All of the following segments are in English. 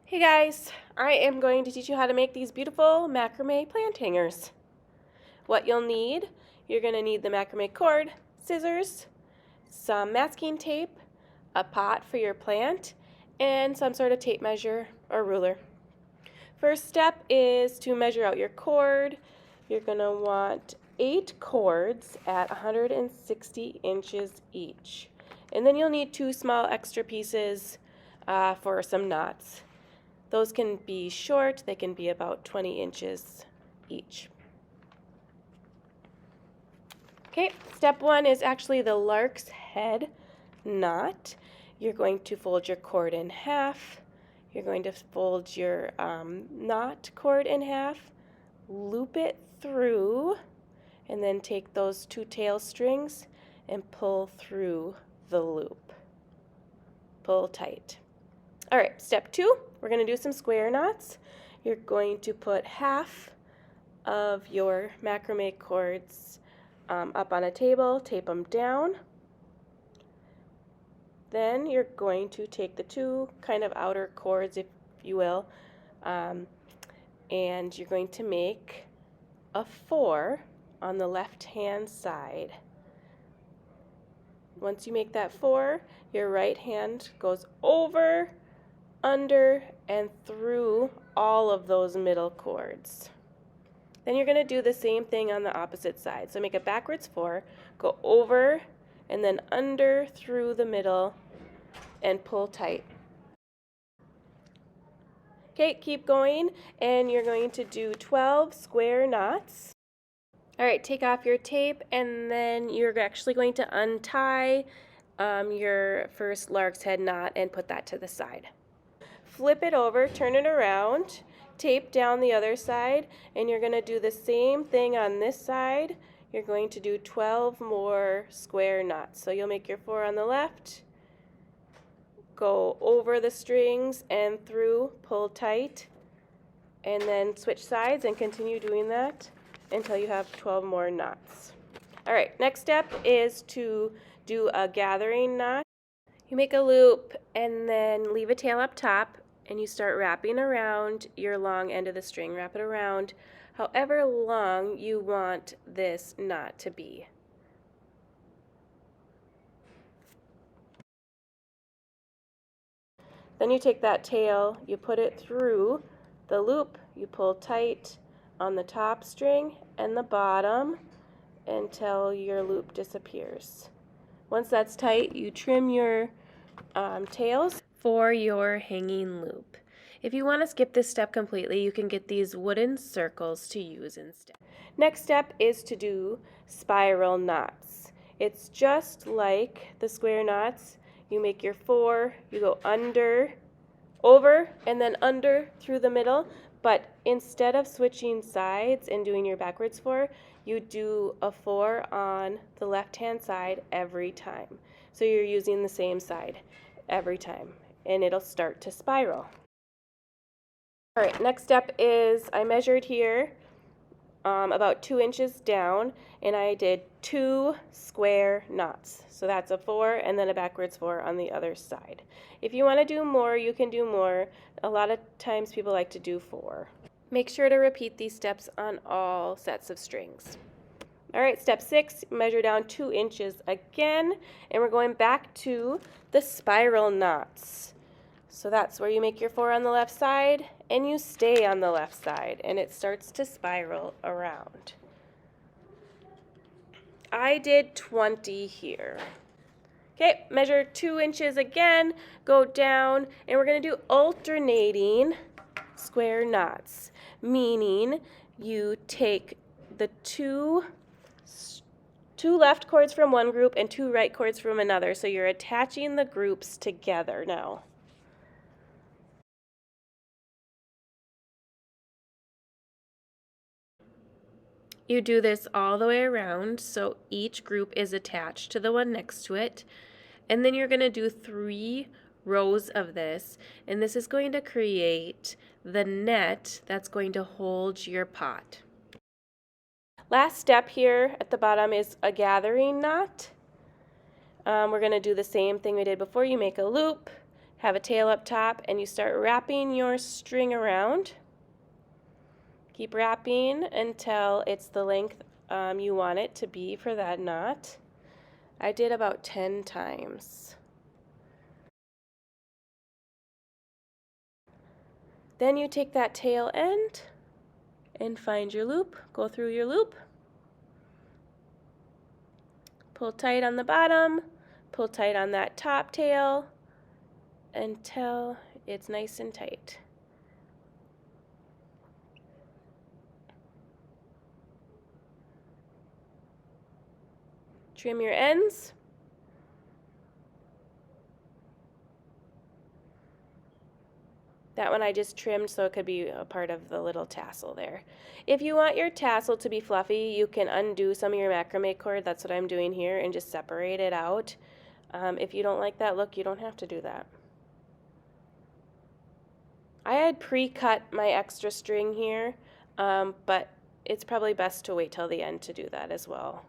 Hey guys, I am going to teach you how to make these beautiful macrame plant hangers. What you'll need, you're going to need the macrame cord, scissors, some masking tape, a pot for your plant, and some sort of tape measure or ruler. First step is to measure out your cord. You're going to want 8 cords at 160 inches each. And then you'll need 2 small extra pieces for some knots. Those can be short, they can be about 20 inches each. Okay, step 1 is actually the Larks head knot. You're going to fold your cord in half. You're going to fold your knot cord in half, loop it through, and then take those 2 tail strings and pull through the loop. Pull tight. All right, step 2, we're going to do some square knots. You're going to put half of your macrame cords up on a table, tape them down. Then you're going to take the 2 kind of outer cords, if you will, and you're going to make a 4 on the left-hand side. Once you make that 4, your right hand goes over, under, and through all of those middle cords. Then you're going to do the same thing on the opposite side. So make a backwards 4, go over, and then under through the middle, and pull tight. Okay, keep going, and you're going to do 12 square knots. All right, take off your tape, and then you're actually going to untie your first Lark's head knot and put that to the side. Flip it over, turn it around, tape down the other side, and you're going to do the same thing on this side. You're going to do 12 more square knots. So you'll make your 4 on the left, go over the strings and through, pull tight, and then switch sides and continue doing that until you have 12 more knots. All right, next step is to do a gathering knot. You make a loop and then leave a tail up top, and you start wrapping around your long end of the string. Wrap it around however long you want this knot to be. Then you take that tail, you put it through the loop, you pull tight on the top string and the bottom until your loop disappears. Once that's tight, you trim your tails for your hanging loop. If you want to skip this step completely, you can get these wooden circles to use instead. Next step is to do spiral knots. It's just like the square knots. You make your 4, you go under, over, and then under through the middle, but instead of switching sides and doing your backwards 4, you do a 4 on the left-hand side every time. So you're using the same side every time, and it'll start to spiral. All right, next step is I measured here about 2 inches down, and I did 2 square knots. So that's a 4 and then a backwards 4 on the other side. If you want to do more, you can do more. A lot of times people like to do 4. Make sure to repeat these steps on all sets of strings. All right, step 6, measure down 2 inches again, and we're going back to the spiral knots. So that's where you make your 4 on the left side, and you stay on the left side, and it starts to spiral around. I did 20 here. Okay, measure 2 inches again, go down, and we're going to do alternating square knots, meaning you take the two left cords from one group and 2 right cords from another, so you're attaching the groups together now. You do this all the way around, so each group is attached to the one next to it, and then you're going to do 3 rows of this, and this is going to create the net that's going to hold your pot. Last step here at the bottom is a gathering knot. We're going to do the same thing we did before. You make a loop, have a tail up top, and you start wrapping your string around. Keep wrapping until it's the length you want it to be for that knot. I did about 10 times. Then you take that tail end and find your loop, go through your loop, pull tight on the bottom, pull tight on that top tail until it's nice and tight. Trim your ends. That one I just trimmed so it could be a part of the little tassel there. If you want your tassel to be fluffy, you can undo some of your macrame cord. That's what I'm doing here, and just separate it out. If you don't like that look, you don't have to do that. I had pre-cut my extra string here, but it's probably best to wait till the end to do that as well,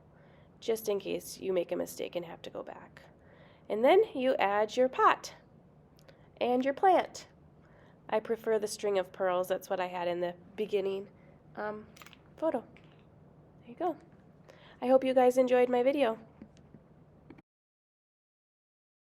just in case you make a mistake and have to go back. And then you add your pot and your plant. I prefer the string of pearls. That's what I had in the beginning photo. There you go. I hope you guys enjoyed my video.